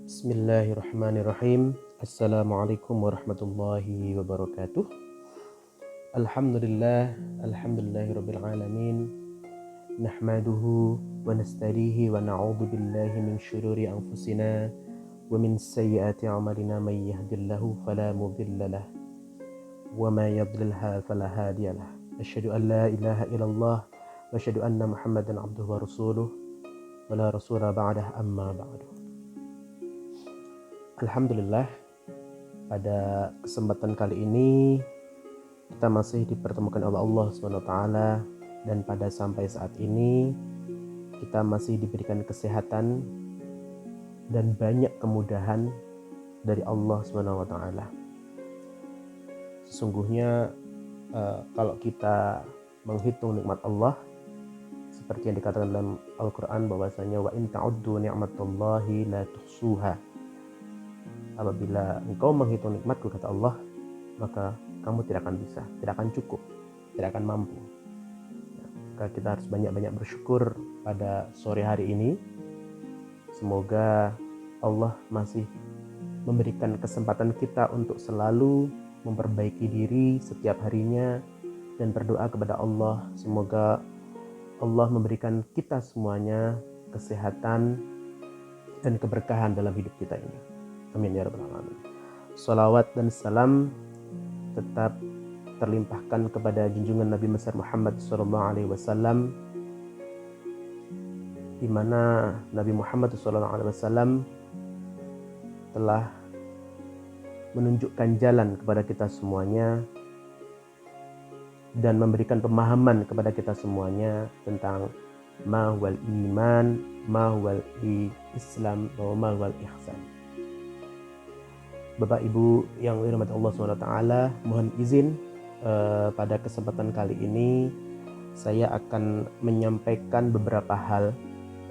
Bismillahirrahmanirrahim. Assalamualaikum warahmatullahi wabarakatuh. Alhamdulillahirabbil alamin. Nahmaduhu wa nasta'inihi wa na'udzu billahi min syururi anfusina wa min sayyiati a'malina may yahdihillahu fala mudhillalah wa may yudlilha fala hadiyalah. Asyhadu an la ilaha illallah wa asyhadu anna Muhammadan abduhu wa rasuluh wa la rasula ba'dah amma ba'du. Alhamdulillah, pada kesempatan kali ini kita masih dipertemukan oleh Allah SWT, dan pada sampai saat ini kita masih diberikan kesehatan dan banyak kemudahan dari Allah SWT. Sesungguhnya kalau kita menghitung nikmat Allah, seperti yang dikatakan dalam Al-Quran bahwasanya wa in ta'uddu ni'matallahi la tuhsuha. Apabila engkau menghitung nikmatku, kata Allah, maka kamu tidak akan bisa, tidak akan cukup, tidak akan mampu. Maka kita harus banyak-banyak bersyukur pada sore hari ini. Semoga Allah masih memberikan kesempatan kita untuk selalu memperbaiki diri setiap harinya dan berdoa kepada Allah. Semoga Allah memberikan kita semuanya kesehatan dan keberkahan dalam hidup kita ini. Amin ya rabbal alamin. Salawat dan salam tetap terlimpahkan kepada junjungan Nabi besar Muhammad SAW, di mana Nabi Muhammad SAW telah menunjukkan jalan kepada kita semuanya dan memberikan pemahaman kepada kita semuanya tentang ma huwal iman, ma huwal islam, wa ma huwal ihsan. Bapak Ibu yang dirahmati Allah SWT, mohon izin pada kesempatan kali ini saya akan menyampaikan beberapa hal,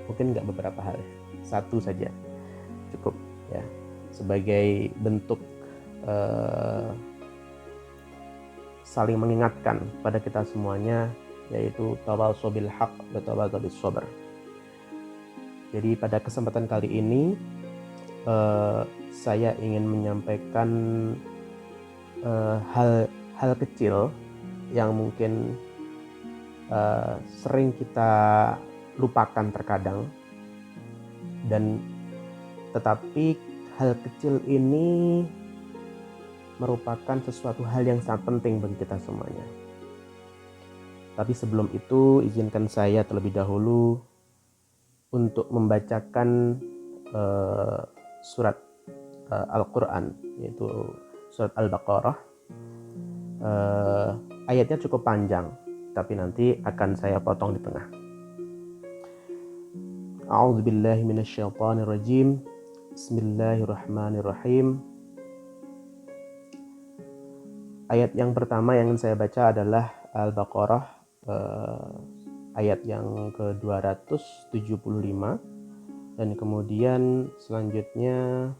mungkin nggak beberapa hal, satu saja cukup ya, sebagai bentuk saling mengingatkan pada kita semuanya, yaitu tawasau bil haq wa tawasau bis sabr. Jadi pada kesempatan kali ini saya ingin menyampaikan hal kecil yang mungkin sering kita lupakan terkadang, dan tetapi hal kecil ini merupakan sesuatu hal yang sangat penting bagi kita semuanya. Tapi sebelum itu, izinkan saya terlebih dahulu untuk membacakan surat Al-Quran, yaitu surat Al-Baqarah. Ayatnya cukup panjang, tapi nanti akan saya potong di tengah. A'udzubillahi minasyaitonirrajim. Bismillahirrahmanirrahim. Ayat yang pertama yang ingin saya baca adalah Al-Baqarah, ayat yang ke-275. Dan kemudian selanjutnya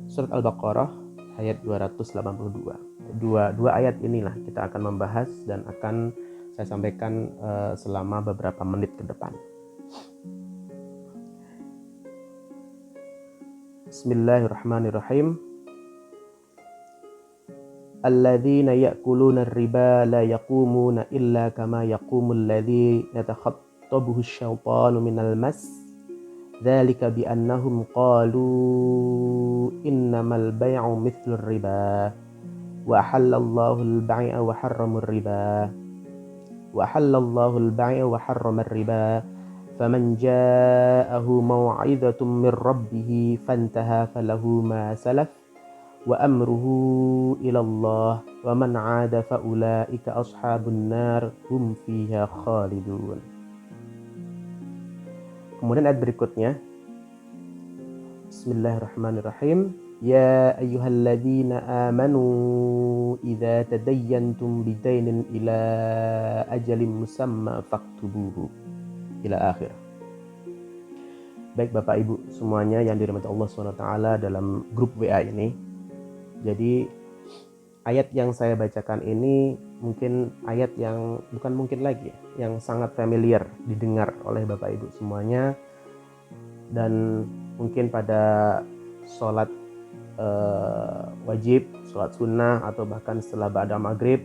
surat Al-Baqarah ayat 282. Dua ayat inilah kita akan membahas dan akan saya sampaikan selama beberapa menit ke depan. Bismillahirrahmanirrahim. Alladzina ya'kuluna ar-riba la yaqumuna illa kama yaqumul ladzi yatakhattabuhu asy-syaitanu minal mas. Dzalika bi annahum qalu innamal bai'u mithlur riba wa halallahu al-bai'a wa harramar riba wa halallahu al-bai'a wa harramar riba faman ja'ahu maw'izatun min rabbih fantaha falahu ma salaf wa amruhu ila Allah wa man 'ada fa ulaika ashabun nar hum fiha khalidun. Kemudian ayat berikutnya, Bismillahirrahmanirrahim. Ya ayyuhalladzina amanu idza tadayyantum bidainin ila ajalin musamma faktubuhu, ila akhir. Baik Bapak Ibu semuanya yang dirahmati Allah SWT dalam grup WA ini. Jadi ayat yang saya bacakan ini mungkin ayat yang bukan mungkin lagi yang sangat familiar didengar oleh Bapak Ibu semuanya, dan mungkin pada sholat wajib, sholat sunnah, atau bahkan setelah ba'da maghrib,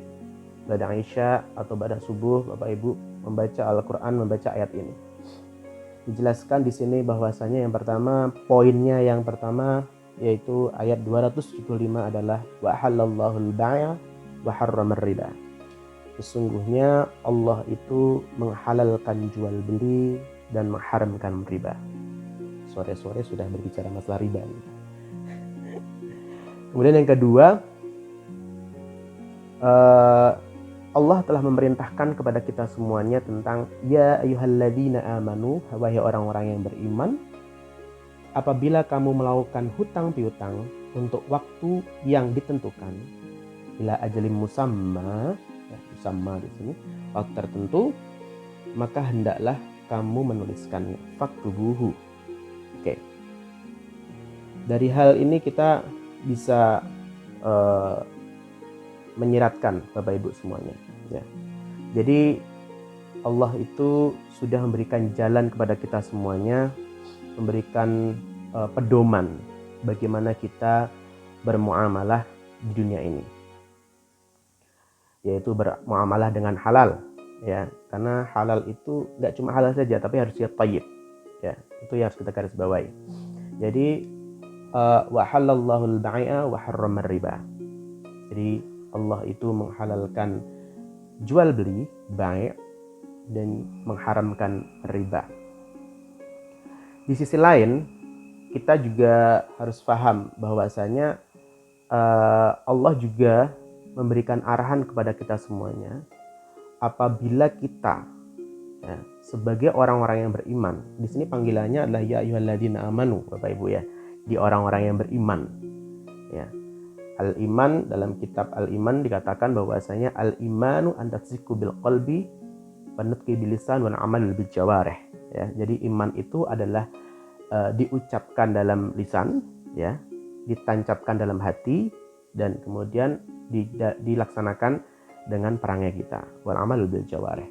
ba'da isya, atau ba'da subuh, Bapak Ibu membaca Al-Quran, membaca ayat ini. Dijelaskan di sini bahwasanya yang pertama, poinnya yang pertama yaitu ayat 275 adalah wa halallahu al-bai'a wa harramar riba. Sesungguhnya Allah itu menghalalkan jual beli dan mengharamkan riba. Sore-sore sudah berbicara masalah riba. Kemudian yang kedua, Allah telah memerintahkan kepada kita semuanya tentang ya ayyuhalladzina amanu, wahai orang-orang yang beriman, apabila kamu melakukan hutang piutang untuk waktu yang ditentukan, ila ajalim musamma, ya, musamma di sini waktu tertentu, maka hendaklah kamu menuliskannya, faktubuhu. Oke. Dari hal ini kita bisa menyiratkan Bapak Ibu semuanya, ya. Jadi Allah itu sudah memberikan jalan kepada kita semuanya, memberikan pedoman bagaimana kita bermuamalah di dunia ini, yaitu bermuamalah dengan halal, ya. Karena halal itu nggak cuma halal saja, tapi harus thayyib, ya. Itu yang harus kita garis bawahi. Jadi wa halallahu al-bai'a wa harramar riba. Jadi Allah itu menghalalkan jual beli, bai', dan mengharamkan riba. Di sisi lain, kita juga harus paham bahwasanya Allah juga memberikan arahan kepada kita semuanya apabila kita, ya, sebagai orang-orang yang beriman. Di sini panggilannya adalah ya ayyuhalladzina amanu, Bapak Ibu, ya, di orang-orang yang beriman, ya. Al-iman, dalam kitab Al-Iman dikatakan bahwasanya al-imanu an tasdiqu bil qalbi wa nutqi bil lisan wa amal bil jawarih, ya. Jadi iman itu adalah diucapkan dalam lisan, ya, ditancapkan dalam hati, dan kemudian dilaksanakan dengan perangai kita, wal amal bil jawarih.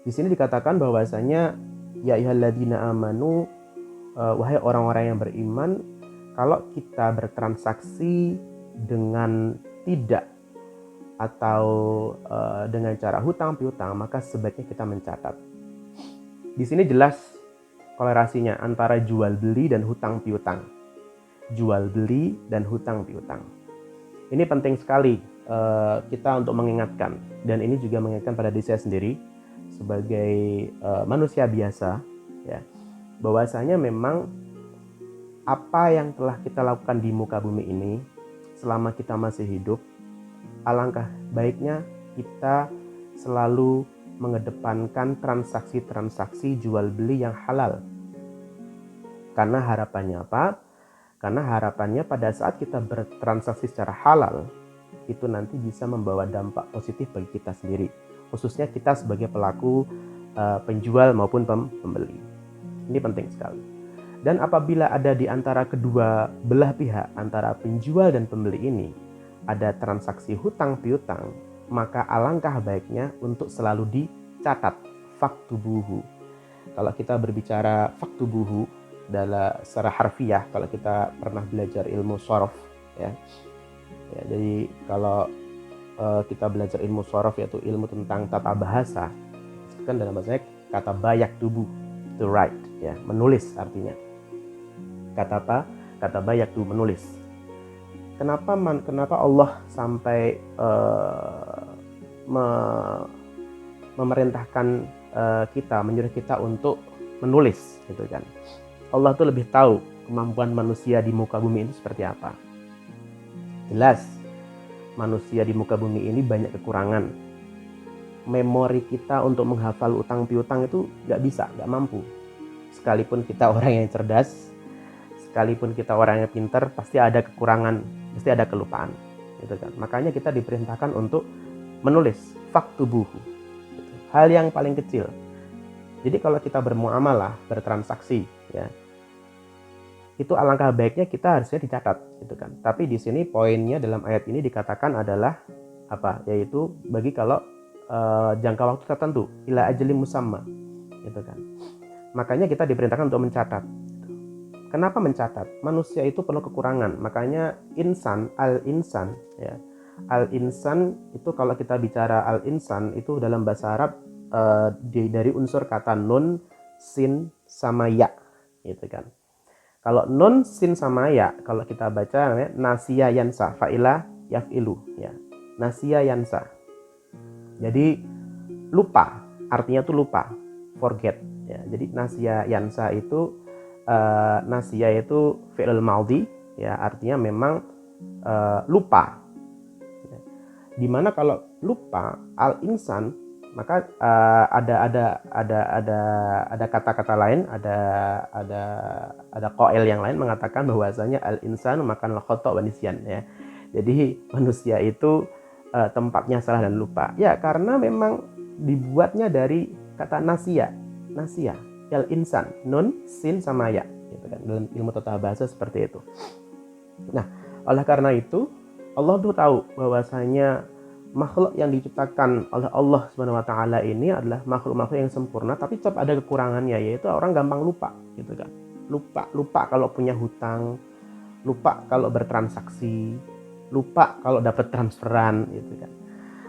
Di sini dikatakan bahwasanya ya ayyuhalladzina amanu, wahai orang-orang yang beriman, kalau kita bertransaksi dengan tidak atau dengan cara hutang piutang, maka sebaiknya kita mencatat. Di sini jelas kolerasinya antara jual beli dan hutang piutang. Jual beli dan hutang piutang. Ini penting sekali kita untuk mengingatkan, dan ini juga mengingatkan pada diri saya sendiri sebagai manusia biasa, ya, bahwasanya memang apa yang telah kita lakukan di muka bumi ini selama kita masih hidup, alangkah baiknya kita selalu mengedepankan transaksi-transaksi jual beli yang halal. Karena harapannya apa? Karena harapannya pada saat kita bertransaksi secara halal, itu nanti bisa membawa dampak positif bagi kita sendiri, khususnya kita sebagai pelaku penjual maupun pembeli. Ini penting sekali. Dan apabila ada di antara kedua belah pihak, antara penjual dan pembeli ini, ada transaksi hutang piutang, maka alangkah baiknya untuk selalu dicatat, faktubuhu. Kalau kita berbicara faktubuhu dalam secara harfiah, kalau kita pernah belajar ilmu shorof, ya, jadi kalau kita belajar ilmu shorof, yaitu ilmu tentang tata bahasa, itu kan dalam bahasa kata bayak tubuh, to write, ya, menulis artinya. Kata apa? Kata bayak tuh, menulis. Kenapa Allah sampai memerintahkan kita, menyuruh kita untuk menulis, gitu kan? Allah tuh lebih tahu kemampuan manusia di muka bumi itu seperti apa. Jelas, manusia di muka bumi ini banyak kekurangan. Memori kita untuk menghafal utang piutang itu nggak bisa, nggak mampu. Sekalipun kita orang yang cerdas, sekalipun kita orang yang pintar, pasti ada kekurangan, pasti ada kelupaan, gitu kan. Makanya kita diperintahkan untuk menulis faktubuhu, gitu. Hal yang paling kecil. Jadi kalau kita bermuamalah, bertransaksi, ya, itu alangkah baiknya kita harusnya dicatat, gitu kan. Tapi di sini poinnya dalam ayat ini dikatakan adalah apa? Yaitu bagi kalau jangka waktu tertentu, ila ajalim musamma, gitu kan. Makanya kita diperintahkan untuk mencatat. Kenapa mencatat? Manusia itu penuh kekurangan. Makanya insan, al-insan, ya. Al-insan itu kalau kita bicara al-insan itu dalam bahasa Arab dari unsur kata nun, sin, sama ya, gitu kan. Kalau nun, sin, sama ya, kalau kita baca namanya nasiya yansa, fa'ila yaf'ilu, ya. Nasiya yansa. Jadi lupa, artinya tuh lupa, forget, ya. Jadi nasiya yansa itu nasiya itu fi'il madhi, ya, artinya memang lupa. Dimana kalau lupa al-insan, maka ada kata-kata lain, ada qail yang lain mengatakan bahwasanya al-insan makan khata' wa nisyan, ya. Jadi manusia itu tempatnya salah dan lupa. Ya, karena memang dibuatnya dari kata nasiya, al-insan, nun, sin, sama ya, gitu kan. Dalam ilmu tata bahasa seperti itu. Nah, oleh karena itu Allah tuh tahu bahwasanya makhluk yang diciptakan oleh Allah Subhanahu wa taala ini adalah makhluk-makhluk yang sempurna, tapi tetap ada kekurangannya, yaitu orang gampang lupa, gitu kan. Lupa kalau punya hutang, lupa kalau bertransaksi, lupa kalau dapat transferan, gitu kan.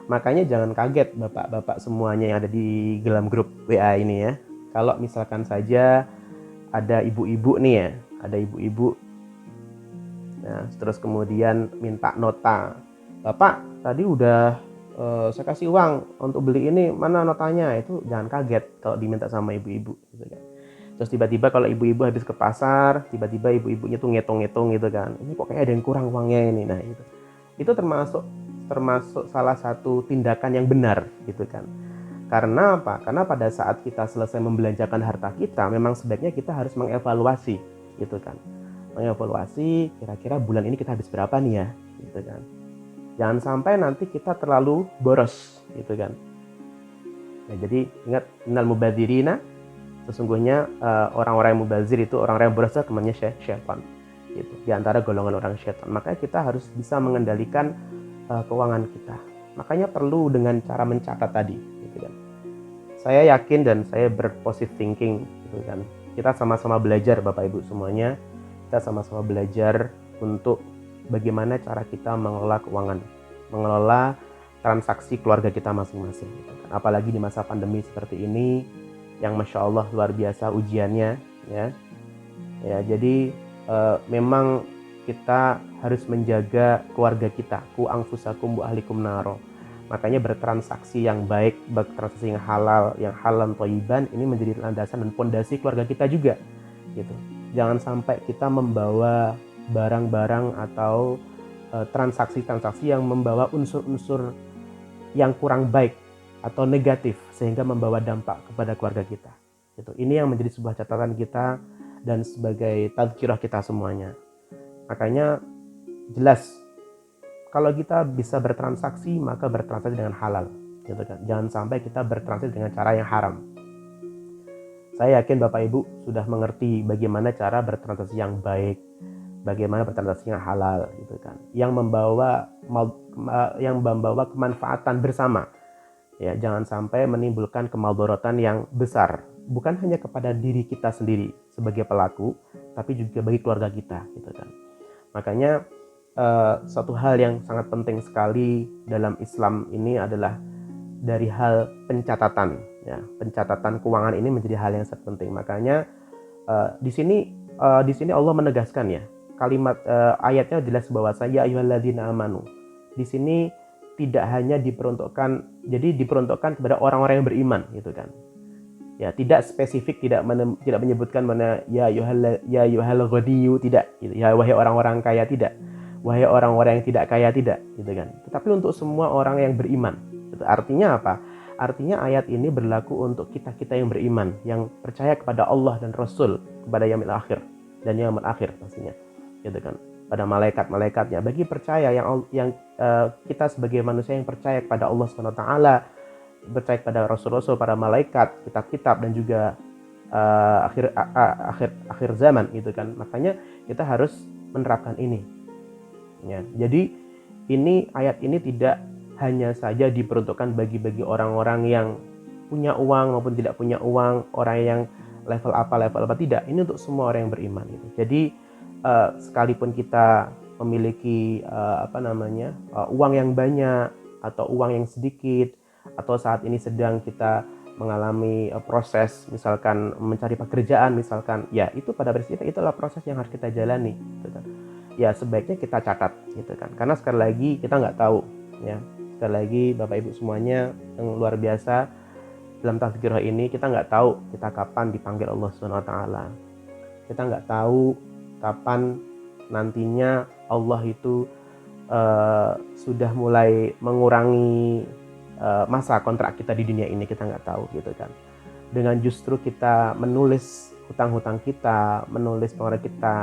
Makanya jangan kaget bapak-bapak semuanya yang ada di dalam grup WA ini, ya. Kalau misalkan saja ada ibu-ibu nih, ya, ada ibu-ibu, nah, terus kemudian minta nota, Bapak tadi udah saya kasih uang untuk beli ini, mana notanya? Itu jangan kaget kalau diminta sama ibu-ibu, gitu kan. Terus tiba-tiba kalau ibu-ibu habis ke pasar, tiba-tiba ibu-ibunya tuh ngitung-ngitung, gitu kan, ini kok kayak ada yang kurang uangnya ini. Nah, itu termasuk salah satu tindakan yang benar, gitu kan. Karena apa? Karena pada saat kita selesai membelanjakan harta kita, memang sebaiknya kita harus mengevaluasi, gitu kan. Mengevaluasi kira-kira bulan ini kita habis berapa nih, ya, gitu kan. Jangan sampai nanti kita terlalu boros, gitu kan. Nah, jadi ingat, innal mubadzirina, sesungguhnya orang-orang yang mubazir itu orang-orang yang boros, temannya syaitan, gitu. Di antara golongan orang syaitan. Makanya kita harus bisa mengendalikan keuangan kita. Makanya perlu dengan cara mencatat tadi, gitu kan. Saya yakin dan saya berpositive thinking, gitu kan. Kita sama-sama belajar, Bapak Ibu semuanya. Kita sama-sama belajar untuk bagaimana cara kita mengelola keuangan, mengelola transaksi keluarga kita masing-masing, gitu kan. Apalagi di masa pandemi seperti ini, yang Masya Allah luar biasa ujiannya, ya. Jadi memang kita harus menjaga keluarga kita, ku anfusakum wa ahlikum naro. Makanya bertransaksi yang baik, bertransaksi yang halal thayyiban, ini menjadi landasan dan fondasi keluarga kita juga, gitu. Jangan sampai kita membawa barang-barang atau transaksi-transaksi yang membawa unsur-unsur yang kurang baik atau negatif sehingga membawa dampak kepada keluarga kita. Gitu. Ini yang menjadi sebuah catatan kita dan sebagai tadzkirah kita semuanya. Makanya jelas kalau kita bisa bertransaksi, maka bertransaksi dengan halal, gitu kan. Jangan sampai kita bertransaksi dengan cara yang haram. Saya yakin Bapak Ibu sudah mengerti bagaimana cara bertransaksi yang baik, bagaimana bertransaksi yang halal, gitu kan. Yang membawa kemanfaatan bersama. Ya, jangan sampai menimbulkan kemadharatan yang besar, bukan hanya kepada diri kita sendiri sebagai pelaku, tapi juga bagi keluarga kita, gitu kan. Makanya satu hal yang sangat penting sekali dalam Islam ini adalah dari hal pencatatan, ya. Pencatatan keuangan ini menjadi hal yang sangat penting. Makanya di sini Allah menegaskan, ya, kalimat ayatnya jelas bahwasanya ya ayyuhalladzina amanu. Di sini tidak hanya diperuntukkan kepada orang-orang yang beriman, gitu kan. Ya, tidak spesifik, tidak menyebutkan mana ya ayyuhal ghadiyyu, tidak, gitu. Ya, wahai orang-orang kaya, tidak. Wahai orang-orang yang tidak kaya, tidak, gitu kan. Tetapi untuk semua orang yang beriman. Gitu. Artinya apa? Artinya ayat ini berlaku untuk kita-kita yang beriman, yang percaya kepada Allah dan Rasul, kepada yaumil akhir dan yaumil akhir pastinya, gitu kan. Pada malaikat-malaikatnya. Bagi percaya yang kita sebagai manusia yang percaya kepada Allah Subhanahu wa taala, percaya kepada Rasul-Rasul, para malaikat, kitab-kitab, dan juga akhir zaman, gitu kan. Makanya kita harus menerapkan ini, ya. Jadi ayat ini tidak hanya saja diperuntukkan bagi orang-orang yang punya uang maupun tidak punya uang, orang yang level apa, tidak. Ini untuk semua orang yang beriman gitu. Jadi sekalipun kita memiliki uang yang banyak atau uang yang sedikit, atau saat ini sedang kita mengalami proses misalkan mencari pekerjaan misalkan, ya itu pada prinsipnya itulah proses yang harus kita jalani gitu kan. Ya sebaiknya kita catat gitu kan, karena sekali lagi kita nggak tahu ya. Sekali lagi Bapak Ibu semuanya yang luar biasa, dalam tazkirah ini kita nggak tahu kita kapan dipanggil Allah Subhanahu Wa Taala. Kita nggak tahu kapan nantinya Allah itu sudah mulai mengurangi masa kontrak kita di dunia ini, kita nggak tahu gitu kan. Dengan justru kita menulis hutang-hutang kita, menulis pengeluaran kita,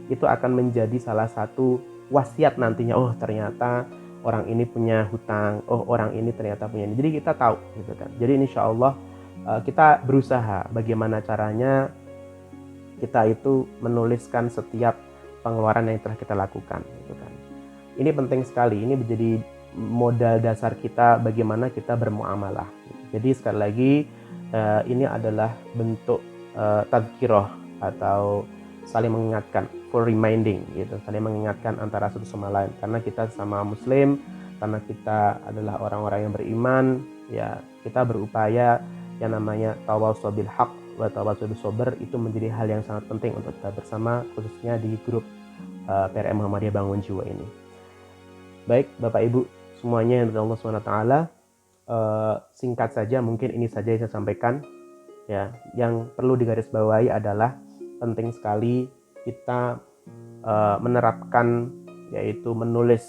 itu akan menjadi salah satu wasiat nantinya. Oh ternyata orang ini punya hutang, oh orang ini ternyata punya ini. Jadi kita tahu gitu kan. Jadi insya Allah kita berusaha bagaimana caranya kita itu menuliskan setiap pengeluaran yang telah kita lakukan gitu kan. Ini penting sekali, ini menjadi modal dasar kita bagaimana kita bermuamalah. Jadi sekali lagi ini adalah bentuk tadhkirah atau saling mengingatkan, full reminding gitu, saling mengingatkan antara satu sama lain, karena kita sama muslim, karena kita adalah orang-orang yang beriman, ya kita berupaya yang namanya tawassaw bil haq wa tawassaw bis sabr, itu menjadi hal yang sangat penting untuk kita bersama, khususnya di grup PRM Muhammadiyah Bangun Jiwa ini. Baik Bapak Ibu semuanya yang dari Allah SWT, singkat saja mungkin ini saja yang saya sampaikan ya. Yang perlu digarisbawahi adalah penting sekali kita menerapkan, yaitu menulis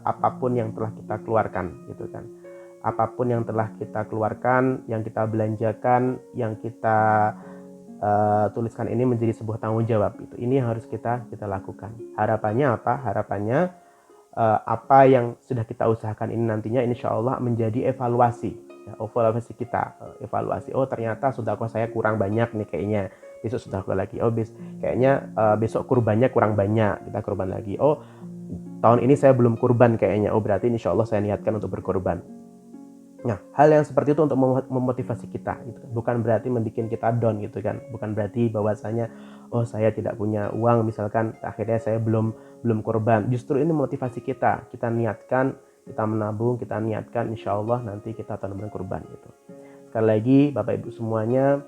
apapun yang telah kita keluarkan gitu kan. Apapun yang telah kita keluarkan, yang kita belanjakan, yang kita tuliskan, ini menjadi sebuah tanggung jawab itu. Ini yang harus kita lakukan. Harapannya apa? Harapannya apa yang sudah kita usahakan ini nantinya insya Allah menjadi evaluasi ya, evaluasi kita, evaluasi, oh ternyata sedekah saya kurang banyak nih kayaknya, besok sedekah lagi, oh kayaknya besok kurbannya kurang banyak, kita kurban lagi, oh tahun ini saya belum kurban kayaknya, oh berarti insya Allah saya niatkan untuk berkurban. Nah, hal yang seperti itu untuk memotivasi kita gitu kan. Bukan berarti membuat kita down gitu kan. Bukan berarti bahwasanya oh saya tidak punya uang misalkan, akhirnya saya belum kurban. Justru ini motivasi kita. Kita niatkan, kita menabung, kita niatkan insya Allah nanti kita tahun depan kurban gitu. Sekali lagi Bapak Ibu semuanya,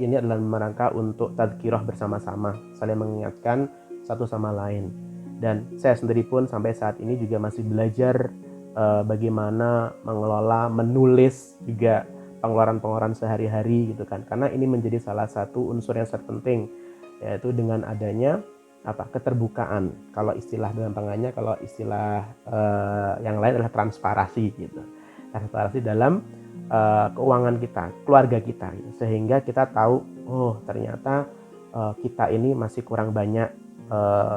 ini adalah merangka untuk tadhkirah bersama-sama, saling mengingatkan satu sama lain. Dan saya sendiri pun sampai saat ini juga masih belajar bagaimana mengelola, menulis juga pengeluaran sehari-hari gitu kan, karena ini menjadi salah satu unsur yang sangat penting, yaitu dengan adanya keterbukaan, kalau istilah dalam pangannya, kalau istilah yang lain adalah transparansi gitu, transparansi dalam keuangan kita, keluarga kita gitu. Sehingga kita tahu oh ternyata kita ini masih kurang banyak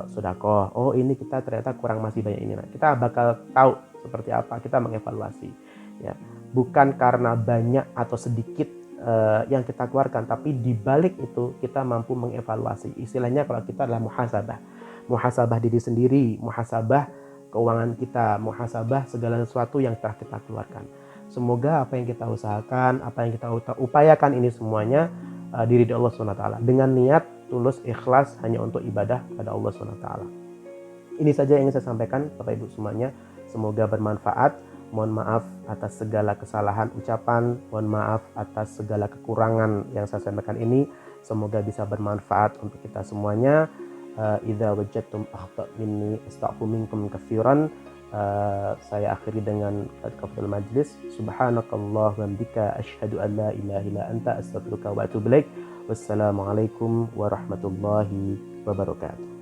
sedekah, oh ini kita ternyata kurang masih banyak ini. Nah, kita bakal tahu seperti apa kita mengevaluasi ya, bukan karena banyak atau sedikit yang kita keluarkan, tapi di balik itu kita mampu mengevaluasi. Istilahnya kalau kita adalah muhasabah diri sendiri, muhasabah keuangan kita, muhasabah segala sesuatu yang telah kita keluarkan. Semoga apa yang kita usahakan, apa yang kita upayakan ini semuanya diridhoi Allah SWT dengan niat tulus ikhlas hanya untuk ibadah pada Allah SWT. Ini saja yang ingin saya sampaikan Bapak Ibu semuanya. Semoga bermanfaat. Mohon maaf atas segala kesalahan ucapan, mohon maaf atas segala kekurangan yang saya sampaikan ini. Semoga bisa bermanfaat untuk kita semuanya. Idza wajadtum akhta minni astaghfiru minkum katsiran. Saya akhiri dengan kafatul majlis. Subhanakallah wa bihamdika asyhadu an la ilaha illa anta astaghfiruka wa atubu ilaik. Wassalamualaikum warahmatullahi wabarakatuh.